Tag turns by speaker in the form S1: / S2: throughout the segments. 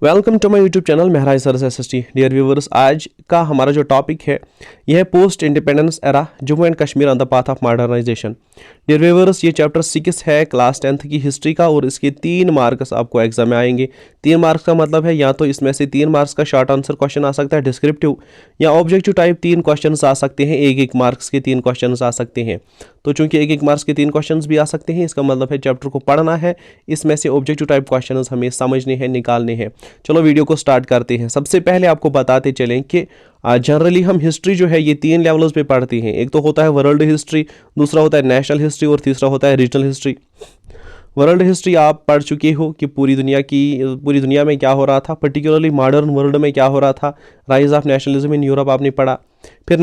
S1: Welcome to my YouTube channel Maharaj sir SST. Dear viewers, आज का हमारा जो टॉपिक है यह है post independence era Jammu and Kashmir on the path of modernisation. Dear viewers, ये चैप्टर 6 है क्लास 10th की हिस्ट्री का और इसके 3 मार्क्स आपको एग्जाम में आएंगे। 3 मार्क्स का मतलब है या तो इसमें से 3 मार्क्स का शॉर्ट आंसर क्वेश्चन आ सकता है डिस्क्रिप्टिव, या ऑब्जेक्टिव टाइप 3 क्वेश्चन आ सकते हैं। 1-1 मार्क्स के 3 क्वेश्चन आ सकते हैं। तो चूंकि 1-1 मार्क्स के 3 क्वेश्चन भी आ सकते हैं, इसका मतलब है चैप्टर को पढ़ना है, इसमें से ऑब्जेक्टिव टाइप क्वेश्चन हमें समझने हैं, निकालने हैं। चलो वीडियो को स्टार्ट करते हैं। सबसे पहले आपको बताते चलें कि जनरली हम हिस्ट्री जो है ये 3 लेवल्स पे पढ़ते हैं। एक तो होता है वर्ल्ड हिस्ट्री, दूसरा होता है नेशनल हिस्ट्री और तीसरा होता है रीजनल हिस्ट्री। वर्ल्ड हिस्ट्री आप पढ़ चुके हो कि पूरी दुनिया में क्या हो रहा था, पर्टिकुलरली मॉडर्न वर्ल्ड में क्या हो रहा था। Rise of nationalism in Europe आपने पढ़ा। फिर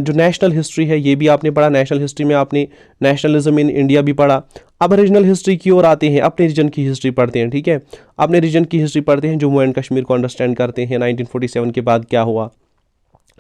S1: जो नेशनल हिस्ट्री है ये भी आपने पढ़ा। नेशनल हिस्ट्री में आपने नेशनलिज्म इन इंडिया भी पढ़ा। अब रीजनल हिस्ट्री की ओर आते हैं, अपने रीजन की हिस्ट्री पढ़ते हैं। ठीक है, अपने रीजन की हिस्ट्री पढ़ते हैं, जम्मू एंड कश्मीर को अंडरस्टैंड करते हैं 1947 के बाद क्या हुआ।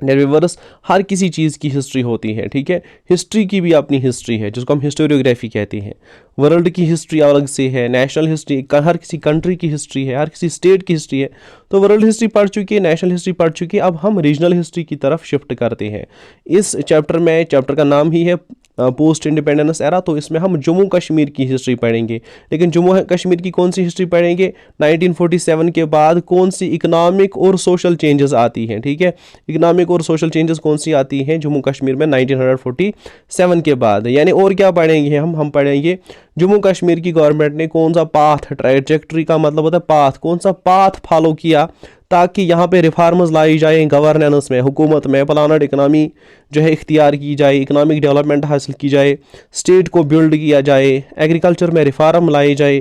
S1: रिवर्स हर किसी चीज़ की हिस्ट्री होती है। ठीक है, हिस्ट्री की भी अपनी हिस्ट्री है जिसको हम हिस्टोरियोग्राफी कहते हैं। वर्ल्ड की हिस्ट्री अलग से है, नेशनल हिस्ट्री हर किसी कंट्री की हिस्ट्री है, हर किसी स्टेट की हिस्ट्री है। तो वर्ल्ड हिस्ट्री पढ़ चुकी है, नेशनल हिस्ट्री पढ़ चुकी है। अब हम रीजनल हिस्ट्री की तरफ शिफ्ट करते हैं। इस चैप्टर का नाम ही है पोस्ट इंडिपेंडेंस एरा। तो इसमें हम जम्मू कश्मीर की हिस्ट्री पढ़ेंगे। लेकिन जम्मू कश्मीर की कौन सी हिस्ट्री पढ़ेंगे? 1947 के बाद कौन सी इकोनॉमिक और सोशल चेंजेस आती हैं। ठीक है, इकोनॉमिक और सोशल चेंजेस कौन सी आती हैं जम्मू कश्मीर में 1947 के बाद। यानी और क्या पढ़ेंगे हम पढ़ेंगे जम्मू कश्मीर की गवर्नमेंट ने कौन सा पाथ, ट्रैजेक्टरी का मतलब होता है पाथ, कौन सा पाथ फॉलो किया ताकि यहाँ पे रिफॉर्म्स लाई जाए गवर्नेंस में, हुकूमत में, प्लानड इकनॉमी जो है इख्तियार की जाए, इकनॉमिक डेवलपमेंट हासिल की जाए, स्टेट को बिल्ड किया जाए, एग्रीकल्चर में रिफॉर्म लाई जाए,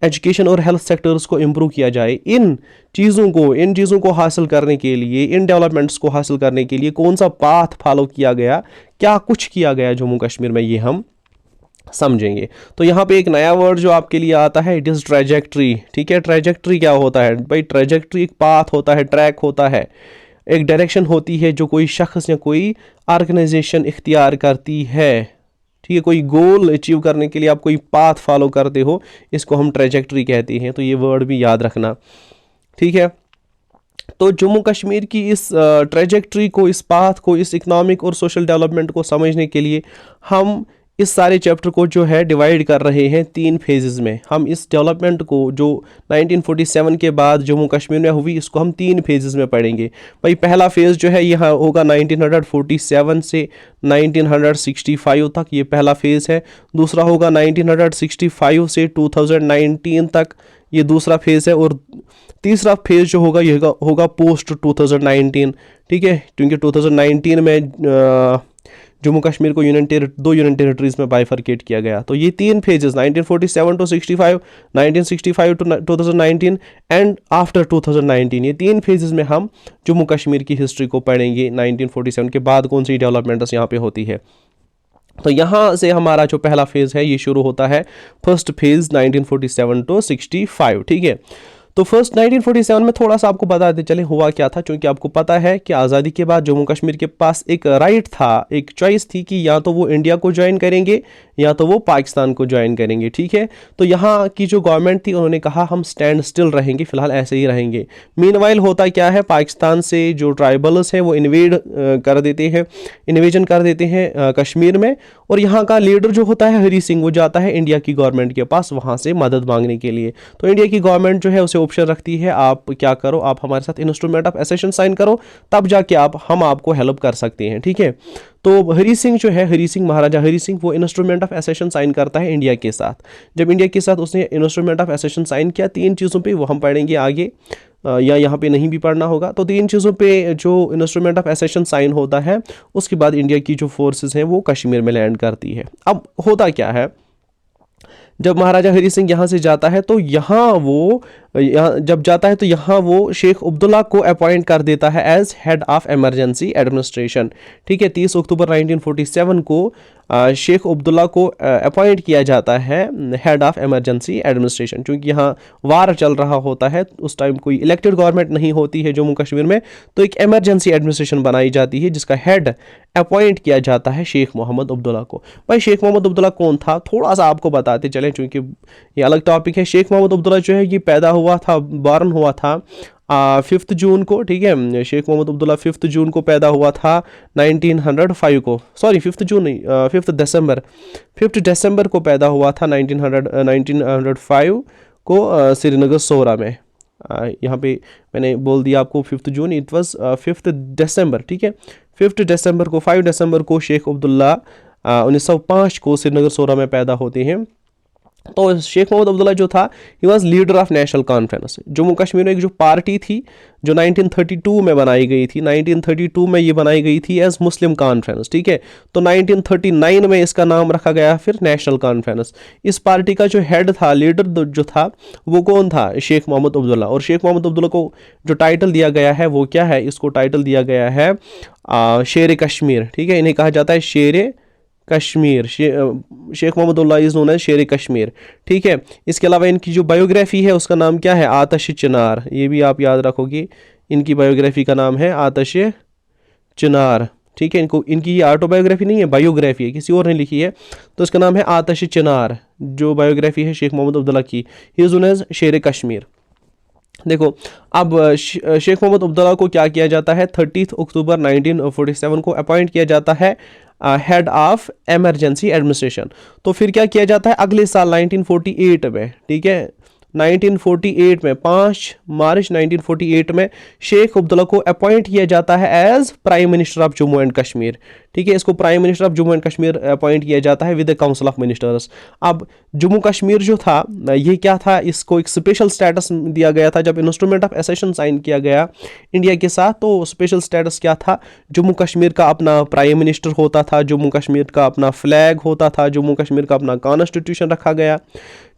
S1: एजुकेशन और हेल्थ सेक्टर्स को इम्प्रूव किया जाए। इन चीज़ों को हासिल करने के लिए, इन डेवलपमेंट्स को हासिल करने के लिए कौन सा पाथ फॉलो किया गया, क्या कुछ किया गया जम्मू कश्मीर में, ये हम समझेंगे। तो यहाँ पे एक नया वर्ड जो आपके लिए आता है, इट इज़ ट्रैजेक्टरी। ठीक है, ट्रैजेक्टरी क्या होता है भाई? ट्रैजेक्टरी एक पाथ होता है, ट्रैक होता है, एक डायरेक्शन होती है जो कोई शख्स या कोई ऑर्गेनाइजेशन इख्तियार करती है। ठीक है, कोई गोल अचीव करने के लिए आप कोई पाथ फॉलो करते हो, इसको हम ट्रैजेक्टरी कहते हैं। तो ये वर्ड भी याद रखना। ठीक है, तो जम्मू कश्मीर की इस ट्रैजेक्टरी को, इस पाथ को, इस इकोनॉमिक और सोशल डेवलपमेंट को समझने के लिए हम इस सारे चैप्टर को जो है डिवाइड कर रहे हैं 3 फेजेस में। हम इस डेवलपमेंट को जो 1947 के बाद जम्मू कश्मीर में हुई, इसको हम 3 फेजेस में पढ़ेंगे। भाई पहला फेज़ जो है यह होगा 1947 से 1965 तक, ये पहला फेज़ है। दूसरा होगा 1965 से 2019 तक, ये दूसरा फेज़ है। और तीसरा फेज़ जो होगा यह होगा पोस्ट 2019। ठीक है, क्योंकि 2019 में जम्मू कश्मीर को 2 यूनियन टेरिटरीज में बाइफरकेट किया गया। तो ये 3 phases 1947 to 65, 1965 to 2019 and after 2019, ये 3 फेजेस में हम जम्मू कश्मीर की हिस्ट्री को पढ़ेंगे। 1947 के बाद कौन सी डेवलपमेंट्स यहाँ पे होती है। तो यहाँ से हमारा जो पहला फेज़ है ये शुरू होता है, फर्स्ट फेज़ 1947 टू 65। ठीक है, तो फर्स्ट 1947 में थोड़ा सा आपको बताते चले हुआ क्या था। क्योंकि आपको पता है कि आज़ादी के बाद जम्मू कश्मीर के पास एक राइट था, एक चॉइस थी कि या तो वो इंडिया को ज्वाइन करेंगे या तो वो पाकिस्तान को ज्वाइन करेंगे। ठीक है, तो यहाँ की जो गवर्नमेंट थी उन्होंने कहा हम स्टैंड स्टिल रहेंगे, फिलहाल ऐसे ही रहेंगे। मीनवाइल होता क्या है, पाकिस्तान से जो ट्राइबल्स हैं वो इन्वेजन कर देते हैं कश्मीर में। और यहाँ का लीडर जो होता है हरी सिंह, वो जाता है इंडिया की गवर्नमेंट के पास वहाँ से मदद मांगने के लिए। तो इंडिया की गवर्नमेंट जो है उसे ऑप्शन रखती है, आप क्या करो, आप हमारे साथ इंस्ट्रूमेंट ऑफ एसेशन साइन करो, तब जाके हम आपको हेल्प कर सकते हैं। ठीक है, तो हरी सिंह जो है, महाराजा हरी सिंह, वो इंस्ट्रूमेंट ऑफ एसेशन साइन करता है इंडिया के साथ। जब इंडिया के साथ उसने इंस्ट्रूमेंट ऑफ एसेशन साइन किया, 3 चीज़ों पे वो हम पढ़ेंगे आगे, या यहाँ पे नहीं भी पढ़ना होगा। तो 3 चीज़ों पे जो इंस्ट्रूमेंट ऑफ एसेशन साइन होता है, उसके बाद इंडिया की जो फोर्सेस हैं वो कश्मीर में लैंड करती है। अब होता क्या है, जब महाराजा हरी सिंह यहाँ से जाता है तो यहाँ वो शेख अब्दुल्ला को अपॉइंट कर देता है as head of emergency administration. ठीक है, 30 अक्टूबर 1947 को शेख अब्दुल्ला को अपॉइंट किया जाता है हेड ऑफ इमरजेंसी एडमिनिस्ट्रेशन। क्योंकि यहाँ वार चल रहा होता है, उस टाइम कोई इलेक्टेड गवर्नमेंट नहीं होती है जम्मू कश्मीर में, तो एक इमरजेंसी एडमिनिस्ट्रेशन बनाई जाती है जिसका हेड अपॉइंट किया जाता है शेख मोहम्मद अब्दुल्ला को। भाई शेख मोहम्मद अब्दुल्ला कौन था, थोड़ा सा आपको बताते चलें, क्योंकि ये अलग टॉपिक है। शेख मोहम्मद अब्दुल्ला जो है ये पैदा हुआ था, बॉर्न हुआ था 5 जून को, ठीक है। शेख मोहम्मद अब्दुल्ला 5 जून को पैदा हुआ था 1905 को, सॉरी 5 जून नहीं, 5 दिसंबर को पैदा हुआ था 1905 को श्रीनगर सोरा में। यहाँ पे मैंने बोल दिया आपको 5 जून, इट वाज 5 दिसंबर, ठीक है। 5 दिसंबर को शेख अब्दुल्ला 1905 को श्रीनगर सोरा में पैदा होते हैं। तो शेख मोहम्मद अब्दुल्ला जो था, he was leader of national conference. Jammu Kashmir में एक जो पार्टी थी जो 1932 में बनाई गई थी, 1932 में ये बनाई गई थी एज मुस्लिम कॉन्फ्रेंस, ठीक है। तो 1939 में इसका नाम रखा गया फिर नेशनल कॉन्फ्रेंस। इस पार्टी का जो हेड था, लीडर जो था, वो कौन था? शेख मोहम्मद अब्दुल्ला। और शेख मोहम्मद अब्दुल्ला को जो टाइटल दिया गया है वो क्या है? इसको टाइटल दिया गया है शेर कश्मीर, ठीक है। इन्हें कहा जाता है Sher Kashmir. Sheikh Mohammad Abdullah is known as Sher Kashmir, ठीक है। इसके अलावा इनकी जो बायोग्राफी है उसका नाम क्या है? आतश चिनार। ये भी आप याद रखोगे, इनकी बायोग्राफी का नाम है आतश चिनार, ठीक है। इनकी ये ऑटोबायोग्राफी नहीं है, बायोग्राफी है, किसी और ने लिखी है, तो इसका नाम है आतश चिनार। जो बायोग्राफी है शेख मोहम्मद अब्दुल्ला की, he is known as Sher Kashmir. देखो, अब शेख मोहम्मद अब्दुल्ला को क्या किया जाता है? 30 अक्टूबर 1947 को अपॉइंट किया जाता है हेड ऑफ एमरजेंसी एडमिनिस्ट्रेशन। तो फिर क्या किया जाता है अगले साल 1948 में, ठीक है। 1948 में 5 मार्च 1948 में शेख अब्दुल्ला को अपॉइंट किया जाता है as prime minister of Jammu and Kashmir, ठीक है। इसको prime minister of Jammu and Kashmir appoint किया जाता है with the council of ministers. अब जम्मू कश्मीर जो था, ये क्या था? इसको एक स्पेशल स्टेटस दिया गया था जब इंस्ट्रूमेंट ऑफ एसेशन साइन किया गया इंडिया के साथ। तो स्पेशल स्टेटस क्या था? जम्मू कश्मीर का अपना प्राइम मिनिस्टर होता था, जम्मू कश्मीर का अपना फ्लैग होता था, जम्मू कश्मीर का अपना कॉन्स्टिट्यूशन रखा गया,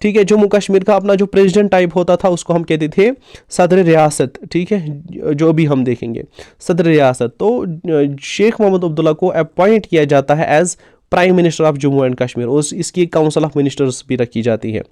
S1: ठीक है। जम्मू कश्मीर का अपना जो प्रेसिडेंट टाइप होता था उसको हम कहते थे सदर रियासत, ठीक है, जो भी हम देखेंगे सदर रियासत। तो शेख मोहम्मद अब्दुल्ला को अपॉइंट किया जाता है as prime minister of Jammu and Kashmir, और इसकी काउंसिल ऑफ मिनिस्टर्स भी रखी जाती है।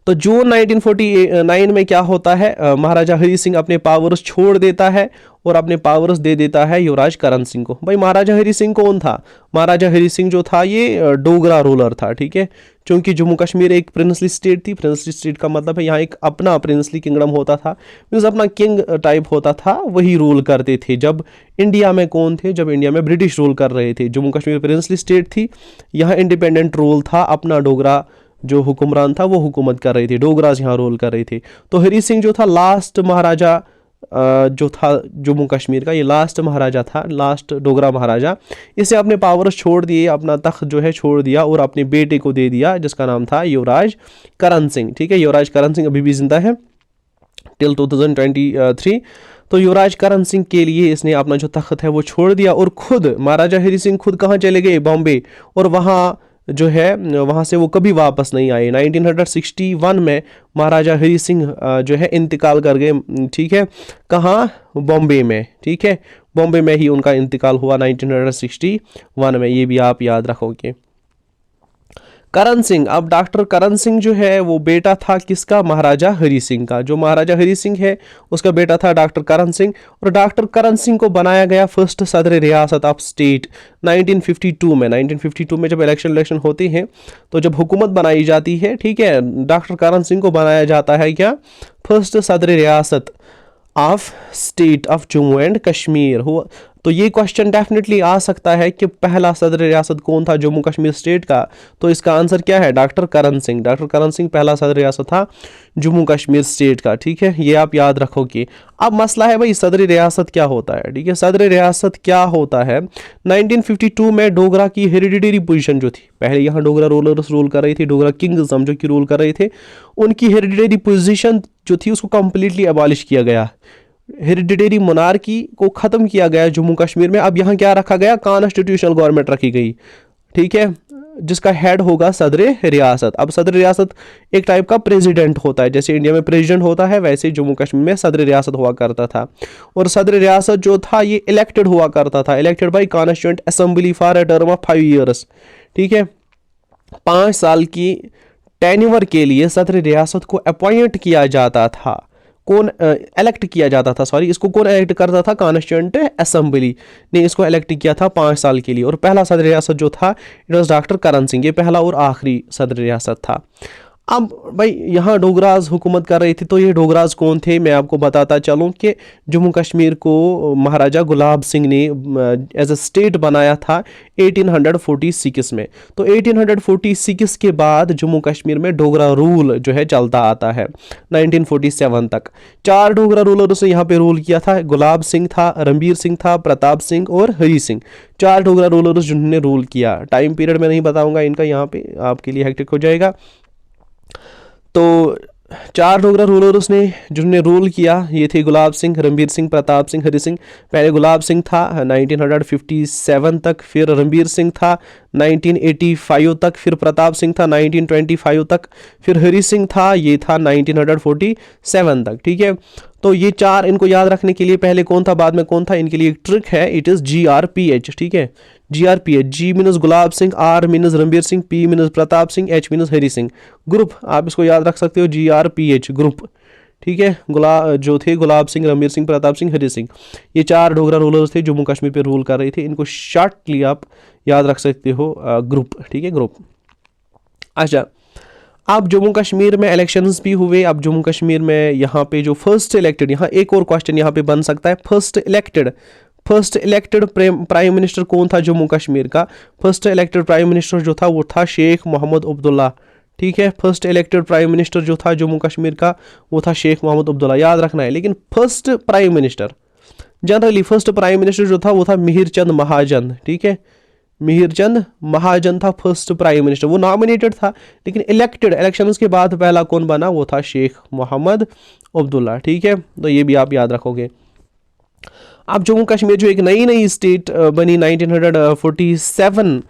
S1: तो जून 1949 में क्या होता है? महाराजा हरी सिंह अपने पावर्स छोड़ देता है और अपने पावर्स दे देता है युवराज करण सिंह को। भाई, महाराजा हरी सिंह कौन था? महाराजा हरी सिंह जो था ये डोगरा रूलर था, ठीक है। क्योंकि जम्मू कश्मीर एक प्रिंसली स्टेट थी। प्रिंसली स्टेट का मतलब है यहाँ एक अपना प्रिंसली किंगडम होता था, मीन्स अपना किंग टाइप होता था, वही रूल करते थे। जब इंडिया में कौन थे? जब इंडिया में ब्रिटिश रूल कर रहे थे। जम्मू कश्मीर प्रिंसली स्टेट थी, यहाँ इंडिपेंडेंट रूल था, अपना डोगरा जो हुक्मरान था वो हुकूमत कर रही थी, डोगराज यहाँ रोल कर रही थी। तो हरी सिंह जो था लास्ट महाराजा जो था जम्मू कश्मीर का, ये लास्ट महाराजा था, लास्ट डोगरा महाराजा। इसे अपने पावर्स छोड़ दिए, अपना तख्त जो है छोड़ दिया और अपने बेटे को दे दिया जिसका नाम था युवराज करण सिंह, ठीक है। युवराज करण सिंह अभी भी जिंदा है टिल 2023। तो युवराज करण सिंह के लिए इसने अपना जो तख्त है वो छोड़ दिया और खुद महाराजा हरी सिंह खुद कहाँ चले गए? बॉम्बे। और वहाँ जो है वहाँ से वो कभी वापस नहीं आए। 1961 में महाराजा हरी सिंह जो है इंतकाल कर गए, ठीक है। कहाँ? बॉम्बे में, ठीक है। बॉम्बे में ही उनका इंतकाल हुआ 1961 में, ये भी आप याद रखोगे। करण सिंह, अब डॉक्टर करण सिंह जो है वो बेटा था किसका? महाराजा हरी सिंह का। जो महाराजा हरी सिंह है उसका बेटा था डॉक्टर करण सिंह, और डॉक्टर करण सिंह को बनाया गया फर्स्ट सदर रियासत ऑफ स्टेट 1952 में। 1952 में जब इलेक्शन होते हैं तो जब हुकूमत बनाई जाती है, ठीक है, डॉक्टर करण सिंह को बनाया जाता है क्या? फर्स्ट सदर रियासत of state of Jammu and Kashmir हुआ। तो ये क्वेश्चन डेफिनेटली आ सकता है कि पहला सदर रियासत कौन था जम्मू कश्मीर स्टेट का? तो इसका आंसर क्या है? डॉक्टर करण सिंह। डॉक्टर करण सिंह पहला सदर रियासत था जम्मू कश्मीर स्टेट का, ठीक है, ये आप याद रखोगे। अब मसला है भाई सदर रियासत क्या होता है, ठीक है। सदर रियासत क्या होता है? 1952 में डोगरा की हेरिडिटरी पोजीशन जो थी, पहले यहाँ डोगरा रूलर्स रूल कर रही थी, डोगरा किंग्स समझो कि रूल कर रहे थे, उनकी हेरिडिटरी पोजीशन जो थी उसको कंप्लीटली अबॉलिश किया गया। हेरिडिटरी मोनार्की को खत्म किया गया जम्मू कश्मीर में। अब यहाँ क्या रखा गया? कॉन्स्टिट्यूशनल गवर्नमेंट रखी गई, ठीक है, जिसका हेड होगा सदर रियासत। अब सदर रियासत एक टाइप का प्रेसिडेंट होता है, जैसे इंडिया में प्रेसिडेंट होता है वैसे जम्मू कश्मीर में सदर रियासत हुआ करता था। और सदर रियासत जो था ये इलेक्टेड हुआ करता था, elected by constituent assembly for a term of 5 years, ठीक है। 5 साल की टेन्योर के लिए सदर रियासत को अपॉइंट किया जाता था। कौन इलेक्ट किया जाता था? सॉरी, इसको कौन इलेक्ट करता था? कॉन्स्टिट्यूएंट असेंबली ने इसको इलेक्ट किया था 5 साल के लिए। और पहला सदर रियासत जो था it was doctor Karan Singh, ये पहला और आखिरी सदर रियासत था। अब भाई यहाँ डोगराज हुकूमत कर रही थी, तो ये डोगराज कौन थे मैं आपको बताता चलूँ कि जम्मू कश्मीर को महाराजा गुलाब सिंह ने एज अ स्टेट बनाया था 1846 में। तो 1846 के बाद जम्मू कश्मीर में डोगरा रूल जो है चलता आता है 1947 तक। 4 डोगरा रूलर्स ने यहाँ पे रूल किया था, गुलाब सिंह था, रणबीर सिंह था, प्रताप सिंह और हरी सिंह। 4 डोगरा रूलर्स जिन्होंने रूल किया। टाइम पीरियड में नहीं बताऊंगा इनका, यहाँ पे आपके लिए हेक्टिक हो जाएगा। तो 4 डोगरा रूलर्स ने जिन्होंने रूल किया ये थे गुलाब सिंह, रणबीर सिंह, प्रताप सिंह, हरि सिंह। पहले गुलाब सिंह था 1957 तक, फिर रणबीर सिंह था 1985 तक, फिर प्रताप सिंह था 1925 तक, फिर हरि सिंह था ये था 1947 तक। ठीक है, तो ये 4 इनको याद रखने के लिए पहले कौन था बाद में कौन था, इनके लिए एक ट्रिक है, इट इज़ GRPH। ठीक है, GRPH, G minus Gulab Singh, R minus Ranbir Singh, P minus Pratap Singh, H minus Hari Singh. Group आप इसको याद रख सकते हो, GRPH ग्रुप। ठीक है, जो थे गुलाब सिंह, रणबीर सिंह, प्रताप सिंह, हरि सिंह, ये 4 डोगरा रूलर्स थे जम्मू कश्मीर पे रूल कर रहे थे। इनको शॉर्टली आप याद रख सकते हो ग्रुप। ठीक है, ग्रुप। अच्छा, अब जम्मू कश्मीर में इलेक्शंस भी हुए। अब जम्मू कश्मीर में यहाँ पे जो फर्स्ट इलेक्टेड, यहाँ एक और क्वेश्चन यहाँ पे बन सकता है, फर्स्ट इलेक्टेड प्राइम मिनिस्टर कौन था जम्मू कश्मीर का? फर्स्ट इलेक्टेड प्राइम मिनिस्टर जो था वो था शेख मोहम्मद अब्दुल्ला। ठीक है, फर्स्ट इलेक्टेड प्राइम मिनिस्टर जो था जम्मू कश्मीर का वो था शेख मोहम्मद अब्दुल्ला, याद रखना है। लेकिन first prime minister, generally first prime minister जो था वो था मिहिर चंद महाजन। ठीक है, मिहिर चंद महाजन था फर्स्ट प्राइम मिनिस्टर। वो नॉमिनेटेड था लेकिन इलेक्टेड, इलेक्शंस के बाद पहला कौन बना, वो था शेख मोहम्मद अब्दुल्ला। ठीक है, तो ये भी आप याद रखोगे। अब जम्मू कश्मीर जो एक नई स्टेट बनी 1947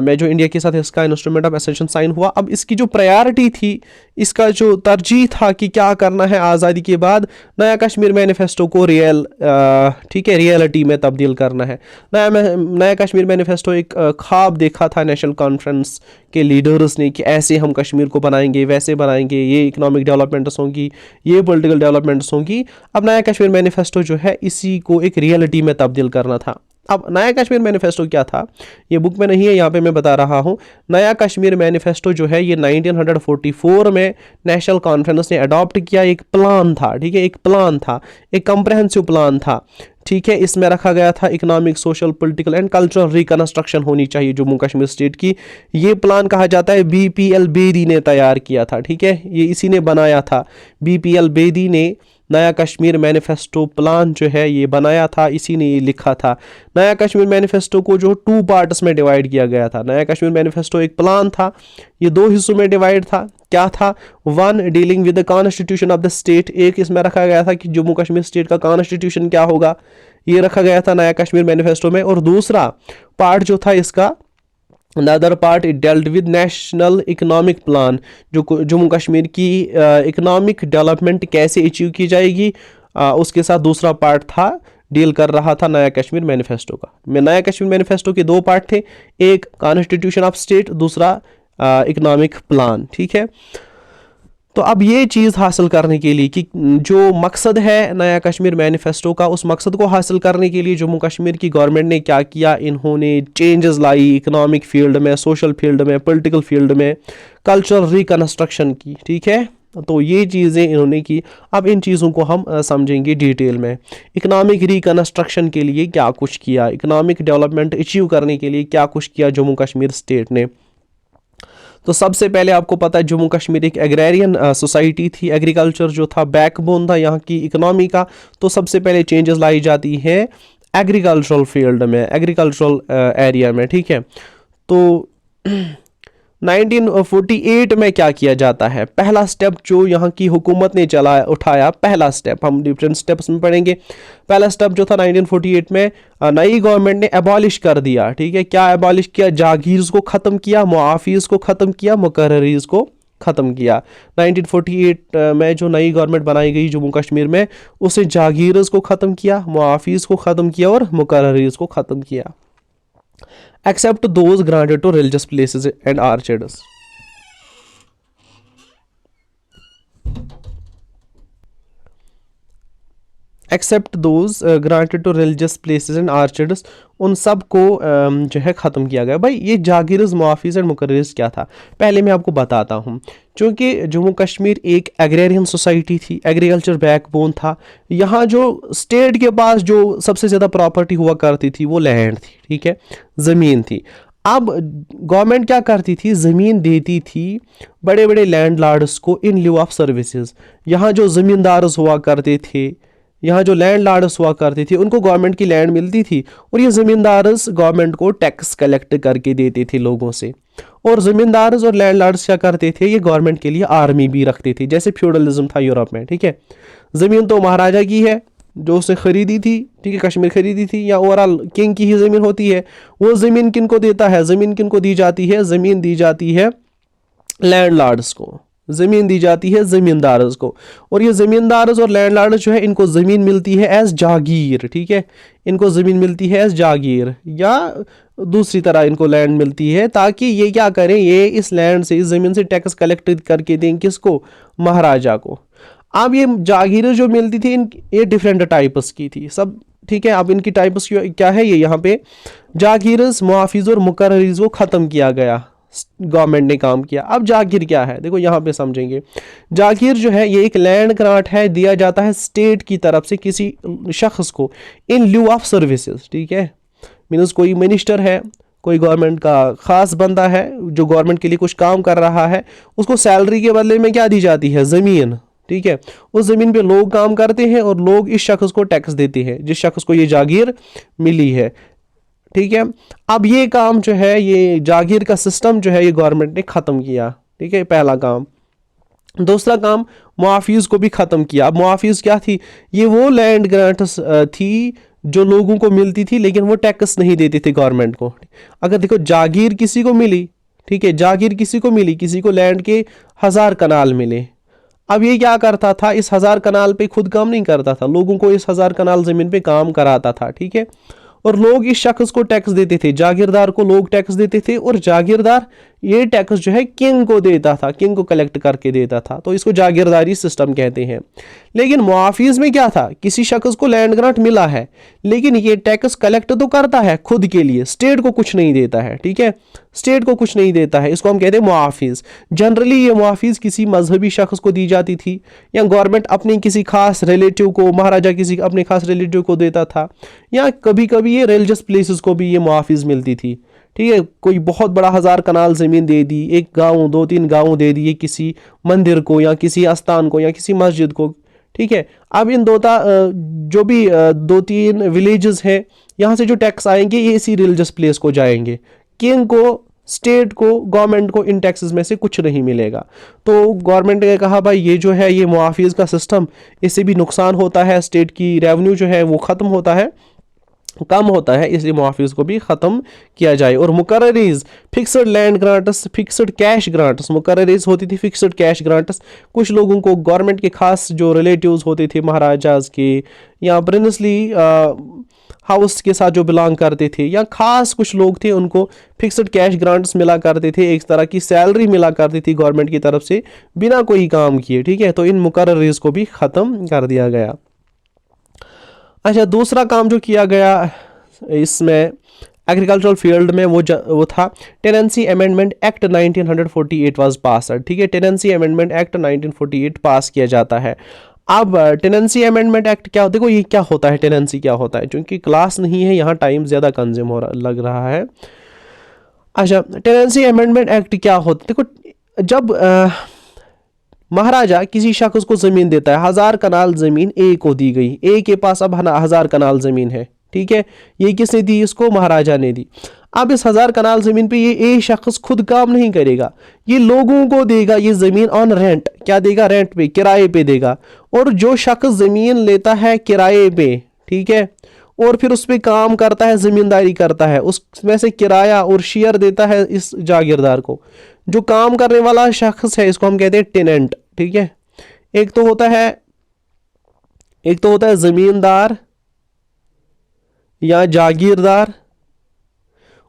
S1: में, जो इंडिया के साथ इसका इंस्ट्रूमेंट ऑफ एसेशन साइन हुआ। अब इसकी जो प्रायोरिटी थी, इसका जो तरजीह था कि क्या करना है आज़ादी के बाद, नया कश्मीर मैनिफेस्टो को ठीक है रियलिटी में तब्दील करना है। नया कश्मीर मैनिफेस्टो एक ख्वाब देखा था नेशनल कॉन्फ्रेंस के लीडर्स ने कि ऐसे हम कश्मीर को बनाएंगे, वैसे बनाएंगे, ये इकोनॉमिक डेवलपमेंट्स होंगी, ये पॉलिटिकल डेवलपमेंट्स होंगी। अब नया कश्मीर मैनिफेस्टो जो है इसी को एक रियलिटी में तब्दील करना था। अब नया कश्मीर मैनिफेस्टो क्या था, ये बुक में नहीं है, यहाँ पे मैं बता रहा हूँ। नया कश्मीर मैनिफेस्टो जो है ये 1944 में नेशनल कॉन्फ्रेंस ने अडॉप्ट किया। एक प्लान था, ठीक है, एक प्लान था, एक कम्प्रहेंसिव प्लान था। ठीक है, इसमें रखा गया था economic, social, political and cultural reconstruction होनी चाहिए जम्मू कश्मीर स्टेट की। ये प्लान कहा जाता है BPL बेदी ने तैयार किया था। ठीक है, ये इसी ने बनाया था, BPL बेदी ने नया कश्मीर मैनिफेस्टो प्लान जो है ये बनाया था, इसी ने ये लिखा था। नया कश्मीर मैनिफेस्टो को जो 2 पार्ट्स में डिवाइड किया गया था। नया कश्मीर मैनिफेस्टो एक प्लान था, ये 2 हिस्सों में डिवाइड था। क्या था? 1 dealing with the constitution of the state, एक इसमें रखा गया था कि जम्मू कश्मीर स्टेट का कॉन्स्टिट्यूशन क्या होगा, ये रखा गया था नया कश्मीर मैनिफेस्टो में। और दूसरा पार्ट जो था इसका, the other part it dealt with national economic plan, जो जम्मू कश्मीर की इकोनॉमिक डेवलपमेंट कैसे अचीव की जाएगी, उसके साथ दूसरा पार्ट था, डील कर रहा था नया कश्मीर मैनिफेस्टो का। नया कश्मीर मैनिफेस्टो के 2 पार्ट थे, एक कॉन्स्टिट्यूशन ऑफ स्टेट, दूसरा इकोनॉमिक प्लान। ठीक है, तो अब ये चीज़ हासिल करने के लिए कि जो मकसद है नया कश्मीर मैनिफेस्टो का, उस मकसद को हासिल करने के लिए जम्मू कश्मीर की गवर्नमेंट ने क्या किया, इन्होंने चेंजेस लाई इकोनॉमिक फील्ड में, सोशल फील्ड में, पॉलिटिकल फील्ड में, कल्चरल रिकंस्ट्रक्शन की। ठीक है, तो ये चीज़ें इन्होंने की। अब इन चीज़ों को हम समझेंगे डिटेल में। इकोनॉमिक रिकंस्ट्रक्शन के लिए क्या कुछ किया, इकोनॉमिक डेवलपमेंट अचीव करने के लिए क्या कुछ किया जम्मू कश्मीर स्टेट ने। तो सबसे पहले आपको पता है जम्मू कश्मीर एक एग्रेरियन सोसाइटी थी, एग्रीकल्चर जो था बैकबोन था यहाँ की इकोनॉमी का। तो सबसे पहले चेंजेस लाई जाती है एग्रीकल्चरल फील्ड में, एग्रीकल्चरल एरिया में। ठीक है, तो 1948 में क्या किया जाता है, पहला स्टेप जो यहाँ की हुकूमत ने उठाया, पहला स्टेप, हम डिफरेंट स्टेप्स में पढ़ेंगे। पहला स्टेप जो था 1948 में नई गवर्नमेंट ने एबॉलिश कर दिया। ठीक है, क्या एबॉलिश किया? जागीर्स को ख़त्म किया, मुआफ़ीज़ को ख़त्म किया, मुकर्ररीज़ को ख़त्म किया। 1948 में जो नई गवर्नमेंट बनाई गई जम्मू कश्मीर में, उसे जागीर्स को ख़त्म किया, मुआफ़ीज़ को ख़त्म किया और मुकर्ररीज़ को ख़त्म किया। Except those granted to religious places and orchards. Except those granted to religious places and orchards, उन सब को जो है ख़त्म किया गया। भाई ये जागीर्स, मुआफ़ीज़ एंड मुकर्ररीज़ क्या था, पहले मैं आपको बताता हूँ। चूँकि जम्मू कश्मीर एक एग्रेरियन सोसाइटी थी, एग्रीकल्चर बैकबोन था, यहाँ जो स्टेट के पास जो सबसे ज़्यादा प्रॉपर्टी हुआ करती थी वो लैंड थी, ठीक है, ज़मीन थी। अब गवर्नमेंट क्या करती थी, ज़मीन देती थी बड़े बड़े लैंड लॉर्ड्स को इन लिeu ऑफ सर्विसेज। यहाँ जो ज़मींदार्स हुआ करते थे, यहाँ जो लैंड लॉर्ड्स हुआ करते थे, उनको गवर्नमेंट की लैंड मिलती थी और ये ज़मींदार्स गवर्नमेंट को टैक्स कलेक्ट करके देते थे लोगों से। और ज़मींदार्स और लैंड लॉर्ड्स क्या करते थे, ये गवर्नमेंट के लिए आर्मी भी रखते थे, जैसे फ्यूडलिज्म था यूरोप में, ठीक है। ज़मीन तो महाराजा की है जो उसने खरीदी थी, ठीक है, कश्मीर खरीदी थी, या ओवरऑल किंग की ही ज़मीन होती है। वो ज़मीन किन को देता है, ज़मीन किन को दी जाती है, ज़मीन दी जाती है लैंड लॉर्ड्स को, ज़मीन दी जाती है ज़मींदार्स को। और ये ज़मींदार्स और लैंड लॉर्ड्स जो है, इनको ज़मीन मिलती है एज जागीर, ठीक है, इनको ज़मीन मिलती है एज जागीर या दूसरी तरह इनको लैंड मिलती है, ताकि ये क्या करें, ये इस लैंड से, इस ज़मीन से टैक्स कलेक्ट करके दें किसको, महाराजा को। अब ये जागीर जो मिलती थी ये डिफरेंट टाइप्स की थी सब, ठीक है। अब इनकी टाइप्स क्या है, ये यहाँ पे जागीर्स, मुआफिज और मुकर्ररीज को ख़त्म किया गया, गवर्नमेंट ने काम किया। अब जागीर क्या है, देखो यहाँ पे समझेंगे। जागीर जो है ये एक लैंड ग्रांट है, दिया जाता है स्टेट की तरफ से किसी शख्स को इन लिeu ऑफ सर्विसेज, ठीक है। मीन्स कोई मिनिस्टर है, कोई गवर्नमेंट का ख़ास बंदा है जो गवर्नमेंट के लिए कुछ काम कर रहा है, उसको सैलरी के बदले में क्या दी जाती है, ज़मीन, ठीक है। उस ज़मीन पे लोग काम करते हैं और लोग इस शख्स को टैक्स देते हैं जिस शख्स को ये जागीर मिली है, ठीक है। अब ये काम जो है, ये जागीर का सिस्टम जो है, ये गवर्नमेंट ने ख़त्म किया, ठीक है, पहला काम। दूसरा काम, मुआफिज को भी ख़त्म किया। अब मुआफिज क्या थी, ये वो लैंड ग्रांट्स थी जो लोगों को मिलती थी लेकिन वो टैक्स नहीं देते थे गवर्नमेंट को। अगर देखो जागीर किसी को मिली, ठीक है, जागीर किसी को मिली, किसी को लैंड के 1000 कनाल मिले। अब ये क्या करता था, इस 1000 कनाल पे खुद काम नहीं करता था, लोगों को इस 1000 कनाल ज़मीन पे काम कराता था, ठीक है। और लोग इस शख्स को टैक्स देते थे, जागीरदार को लोग टैक्स देते थे, और जागीरदार ये टैक्स जो है किंग को देता था, किंग को कलेक्ट करके देता था, तो इसको जागीरदारी सिस्टम कहते हैं। लेकिन मुआफिज में क्या था, किसी शख्स को लैंड ग्रांट मिला है लेकिन ये टैक्स कलेक्ट तो करता है खुद के लिए, स्टेट को कुछ नहीं देता है, ठीक है, स्टेट को कुछ नहीं देता है, इसको हम कहते हैं मुआफिज। जनरली ये मुआफिज किसी मजहबी शख्स को दी जाती थी, या गवर्नमेंट अपनी किसी खास रिलेटिव को, महाराजा किसी अपने खास रिलेटिव को देता था, या कभी कभी ये रिलीजियस प्लेसेस को भी ये मुआफिज मिलती थी, ठीक है। कोई बहुत बड़ा 1000 कनाल ज़मीन दे दी, एक गांव 2-3 गांव दे दिए किसी मंदिर को या किसी आस्थान को या किसी मस्जिद को, ठीक है। अब इन जो भी 2-3 विलेजेस हैं, यहाँ से जो टैक्स आएंगे ये इसी रिलीजियस प्लेस को जाएंगे, किंग को, स्टेट को, गवर्नमेंट को इन टैक्सेस में से कुछ नहीं मिलेगा। तो गवर्नमेंट ने कहा भाई ये जो है, ये मुआफिज का सिस्टम, इससे भी नुकसान होता है, स्टेट की रेवेन्यू जो है वो ख़त्म होता है, कम होता है, इसलिए मुआफिज को भी ख़त्म किया जाए। और मुकर्ररीज, fixed land grants, fixed cash grants, मुकर्ररीज होती थी फिक्सड कैश ग्रांट्स, कुछ लोगों को गवर्नमेंट के खास जो रिलेटिव्स होते थे महाराजाज के या प्रिंसली हाउस के साथ जो बिलोंग करते थे, या खास कुछ लोग थे, उनको फिक्सड कैश ग्रांट्स मिला करते थे, एक तरह की सैलरी मिला करती थी गवर्नमेंट की तरफ से बिना कोई काम किए, ठीक है। तो इन मुकर्ररीज को भी ख़त्म कर दिया गया। अच्छा, दूसरा काम जो किया गया इसमें एग्रीकल्चरल फील्ड में वो था tenancy amendment act 1948 was passed, ठीक है। टेनेंसी अमेंडमेंट एक्ट 1948 पास किया जाता है। अब टेनेंसी अमेंडमेंट एक्ट क्या, देखो ये क्या होता है, टेनेंसी क्या होता है, क्योंकि क्लास नहीं है यहाँ, टाइम ज़्यादा कंज्यूम हो लग रहा है। अच्छा, टेनेंसी अमेंडमेंट एक्ट क्या होता है, देखो जब महाराजा किसी शख्स को ज़मीन देता है, 1000 कनाल ज़मीन ए को दी गई, ए के पास अब 1000 कनाल ज़मीन है, ठीक है। ये किसने दी, इसको महाराजा ने दी। अब इस 1000 कनाल ज़मीन पे ये ए शख्स खुद काम नहीं करेगा, ये लोगों को देगा ये ज़मीन ऑन रेंट, क्या देगा, रेंट पे, किराए पे देगा। और जो शख्स ज़मीन लेता है किराए पे, ठीक है, और फिर उस पर काम करता है, ज़मींदारी करता है, उसमें से किराया और शेयर देता है इस जागीरदार को। जो काम करने वाला शख्स है इसको हम कहते हैं टेनेंट, ठीक है। एक तो होता है ज़मींदार या जागीरदार,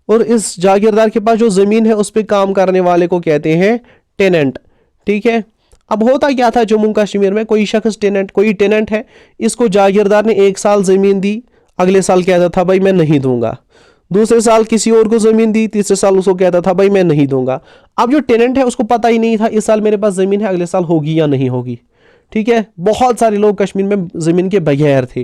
S1: और इस जागीरदार के पास जो ज़मीन है उस पर काम करने वाले को कहते हैं टेनेंट, ठीक है। अब होता क्या था जम्मू कश्मीर में, कोई टेनेंट है, इसको जागीरदार ने 1 साल ज़मीन दी, अगले साल कहता था भाई मैं नहीं दूंगा, दूसरे साल किसी और को ज़मीन दी, तीसरे साल उसको कहता था भाई मैं नहीं दूंगा। अब जो टेनेंट है उसको पता ही नहीं था इस साल मेरे पास ज़मीन है, अगले साल होगी या नहीं होगी। ठीक है, बहुत सारे लोग कश्मीर में ज़मीन के बगैर थे,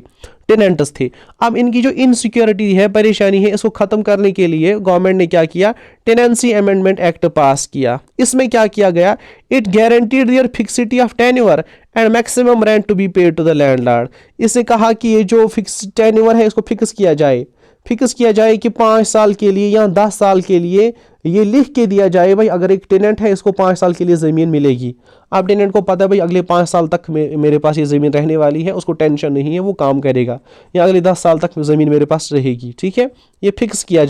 S1: टेनेंट्स थे। अब इनकी जो इनसिक्योरिटी है, परेशानी है, इसको ख़त्म करने के लिए गवर्नमेंट ने क्या किया, टेनेंसी अमेंडमेंट एक्ट पास किया। इसमें क्या किया गया, it guaranteed their fixity of tenure and maximum rent to be paid to the landlord. इससे कहा कि ये जो फिक्स टेन्योर है इसको फिक्स किया जाए, कि 5 साल के लिए या 10 साल के लिए ये लिख के दिया जाए भाई अगर एक टेनेंट है इसको 5 साल के लिए ज़मीन मिलेगी। अब टेनेंट को पता है भाई अगले 5 साल तक मेरे पास ये ज़मीन रहने वाली है, उसको टेंशन नहीं है, वो काम करेगा, या अगले 10 साल तक ज़मीन मेरे पास रहेगी। ठीक है, ये फिक्स किया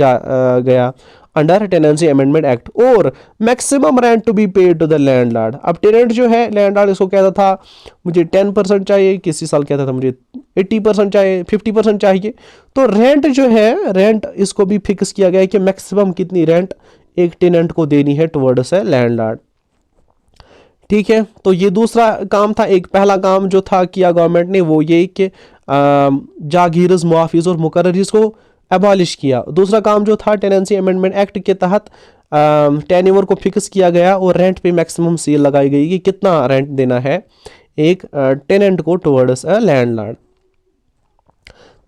S1: गया अंडर टेनेंसी अमेंडमेंट एक्ट। और maximum rent to be paid to the landlord. अब टेनेंट जो है, लैंडलॉर्ड इसको कहता था मुझे 10% चाहिए, किसी साल कहता था मुझे 80% चाहिए, 50% चाहिए। तो रेंट जो है, रेंट इसको भी फिक्स किया गया है कि मैक्सिमम कितनी रेंट एक टेनेंट को देनी है टुवर्ड्स ए लैंडलॉर्ड। ठीक है, तो ये दूसरा काम था। एक पहला काम जो था किया गवर्नमेंट ने वो ये कि जागीरज, मुआफिज और मुकर्ररीज को एबॉलिश किया। दूसरा काम जो था, टेनेंसी अमेंडमेंट एक्ट के तहत टेन्योर को फिक्स किया गया और रेंट पे मैक्सिमम सील लगाई गई कि कितना रेंट देना है एक टेनेंट को टुवर्ड्स अ लैंडलॉर्ड।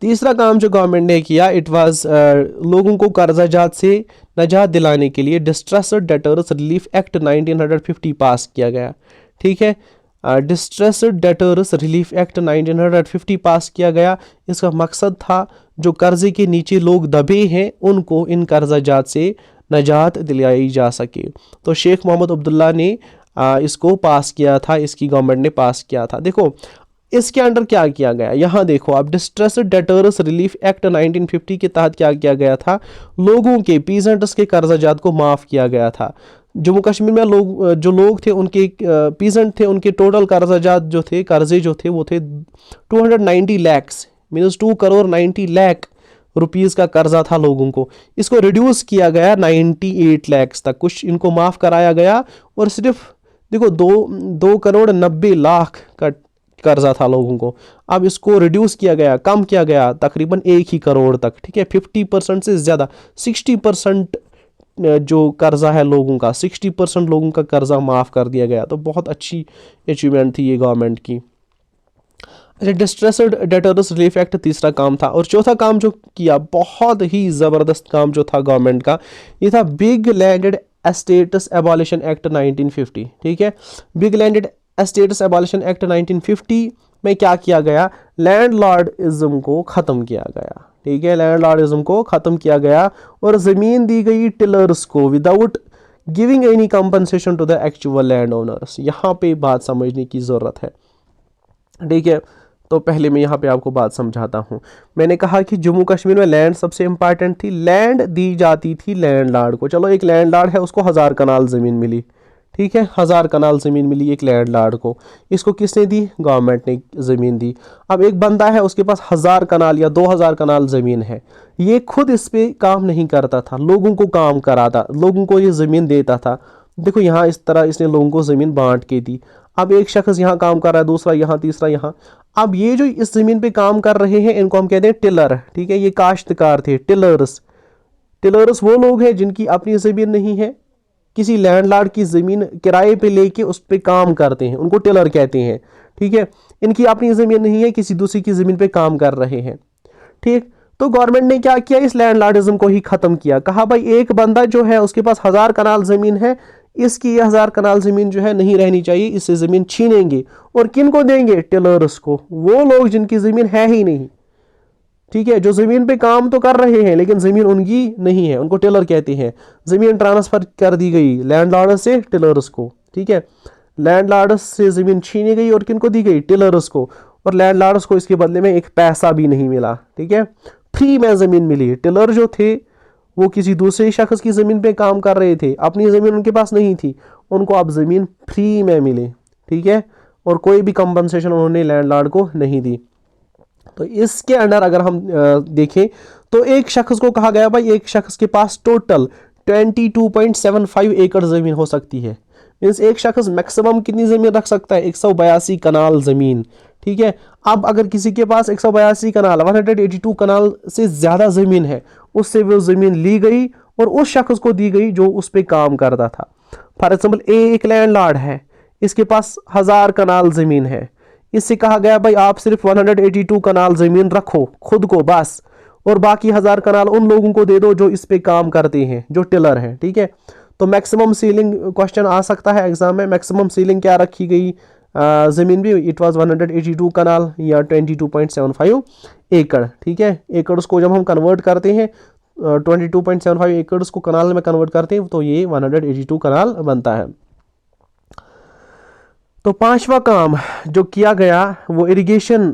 S1: तीसरा काम जो गवर्नमेंट ने किया, इट वाज लोगों को कर्जाजात से नजात दिलाने के लिए डिस्ट्रेस्ड डेटर्स रिलीफ एक्ट 1950 पास किया गया। ठीक है, डिस्ट्रेस्ड डेटर्स रिलीफ एक्ट 1950 पास किया गया। इसका मकसद था जो कर्जे के नीचे लोग दबे हैं उनको इन कर्जाजात से नजात दिलाई जा सके। तो शेख मोहम्मद अब्दुल्ला ने इसको पास किया था, इसकी गवर्नमेंट ने पास किया था। देखो इसके अंडर क्या किया गया, यहाँ देखो आप, डिस्ट्रेस्ड डेटर्स रिलीफ एक्ट 1950 के तहत क्या किया गया था, लोगों के, पीजेंट्स के कर्जाजात को माफ़ किया गया था। जम्मू कश्मीर में लोग थे उनके, पीजेंट थे, उनके टोटल कर्जाजात जो थे, कर्जे जो थे वो थे 290 लैक्स, मीन्स 2 करोड़ 90 लाख रुपीज़ का कर्जा था लोगों को। इसको रिड्यूस किया गया 98 लैक्स तक, कुछ इनको माफ़ कराया गया और सिर्फ देखो 2 करोड़ 90 लाख का कर्जा था लोगों को। अब इसको रिड्यूस किया गया, कम किया गया तकरीबन 1 ही करोड़ तक। ठीक है, 50% से ज़्यादा, 60% जो कर्जा है लोगों का, 60% लोगों का कर्जा माफ़ कर दिया गया। तो बहुत अच्छी अचीवमेंट थी ये गवर्नमेंट की। अच्छा, डिस्ट्रेस्ड डेटर्स रिलीफ एक्ट तीसरा काम था। और चौथा काम जो किया, बहुत ही ज़बरदस्त काम जो था गवर्नमेंट का, ये था big landed estates abolition act 1950। ठीक है, big landed estates abolition act 1950 में क्या किया गया, लैंडलॉर्डिज्म को ख़त्म किया गया। ठीक है, लैंडलॉर्डिज्म को ख़त्म किया गया और ज़मीन दी गई टिलर्स को without giving any compensation to the actual land owners. यहाँ पे बात समझने की ज़रूरत है। ठीक है, तो पहले मैं यहाँ पे आपको बात समझाता हूँ। मैंने कहा कि जम्मू कश्मीर में लैंड सबसे इंपॉर्टेंट थी, लैंड दी जाती थी लैंडलॉर्ड को। चलो एक लैंडलॉर्ड है, उसको 1000 कनाल ज़मीन मिली। ठीक है, 1000 कनाल ज़मीन मिली एक लैंडलॉर्ड को। इसको किसने दी, गवर्नमेंट ने ज़मीन दी। अब एक बंदा है, उसके पास 1000 कनाल या 2000 कनाल ज़मीन है, ये खुद इस पर काम नहीं करता था, लोगों को काम कराता, लोगों को ये ज़मीन देता था। देखो यहाँ इस तरह इसने लोगों को ज़मीन बांट के दी। अब एक शख्स यहाँ काम कर रहा है, दूसरा यहाँ, तीसरा यहाँ। अब ये जो इस ज़मीन पे काम कर रहे हैं इनको हम कहते हैं टिलर। ठीक है, ये काश्तकार थे, टिलर्स। टिलर्स वो लोग हैं जिनकी अपनी ज़मीन नहीं है, किसी लैंडलॉर्ड की ज़मीन किराए पे लेके उस पर काम करते हैं, उनको टिलर कहते हैं। ठीक है, इनकी अपनी ज़मीन नहीं है, किसी दूसरी की ज़मीन पे काम कर रहे हैं। ठीक, तो गवर्नमेंट ने क्या किया, इस लैंडलॉर्डिज्म को ही ख़त्म किया। कहा भाई एक बंदा जो है उसके पास 1000 कनाल ज़मीन है, इसकी 1000 कनाल ज़मीन जो है नहीं रहनी चाहिए, इससे ज़मीन छीनेंगे और किन को देंगे, टिलर्स को, वो लोग जिनकी ज़मीन है ही नहीं। ठीक है, जो ज़मीन पे काम तो कर रहे हैं लेकिन ज़मीन उनकी नहीं है, उनको टिलर कहते हैं। ज़मीन ट्रांसफ़र कर दी गई लैंडलॉर्ड से टिलर्स को। ठीक है, लैंडलॉर्ड से ज़मीन छीनी गई और किन को दी गई, टिलर्स को। और लैंडलॉर्ड्स को इसके बदले में एक पैसा भी नहीं मिला। ठीक है, फ्री में ज़मीन मिली। टिलर जो थे वो किसी दूसरे शख्स की ज़मीन पे काम कर रहे थे, अपनी ज़मीन उनके पास नहीं थी, उनको अब ज़मीन फ्री में मिली। ठीक है, और कोई भी कंपनसेशन उन्होंने लैंडलॉर्ड को नहीं दी। तो इसके अंडर अगर हम देखें तो एक शख्स को कहा गया भाई एक शख्स के पास टोटल 22.75 एकड़ ज़मीन हो सकती है। मीन्स एक शख्स मैक्सिमम कितनी ज़मीन रख सकता है, 182 कनाल ज़मीन। ठीक है। अब अगर किसी के पास 182 कनाल 182 कनाल से ज़्यादा ज़मीन है, उससे वो ज़मीन ली गई और उस शख्स को दी गई जो उस पर काम करता था। फॉर एग्जाम्पल एक लैंडलॉर्ड है, इसके पास 1000 कनाल ज़मीन है, इससे कहा गया भाई आप सिर्फ 182 कनाल ज़मीन रखो खुद को बस, और बाकी 1000 कनाल उन लोगों को दे दो जो इस पे काम करते हैं, जो टिलर हैं, ठीक है। तो मैक्सिमम सीलिंग क्वेश्चन आ सकता है एग्जाम में। मैक्सिमम सीलिंग क्या रखी गई ज़मीन भी, इट वाज 182 कनाल या 22.75 एकड़, ठीक है। एकड़्स को जब हम कन्वर्ट करते हैं 22.75 एकड़्स को कनाल में कन्वर्ट करते हैं तो ये 182 कनाल बनता है। तो पांचवा काम जो किया गया वो इरिगेशन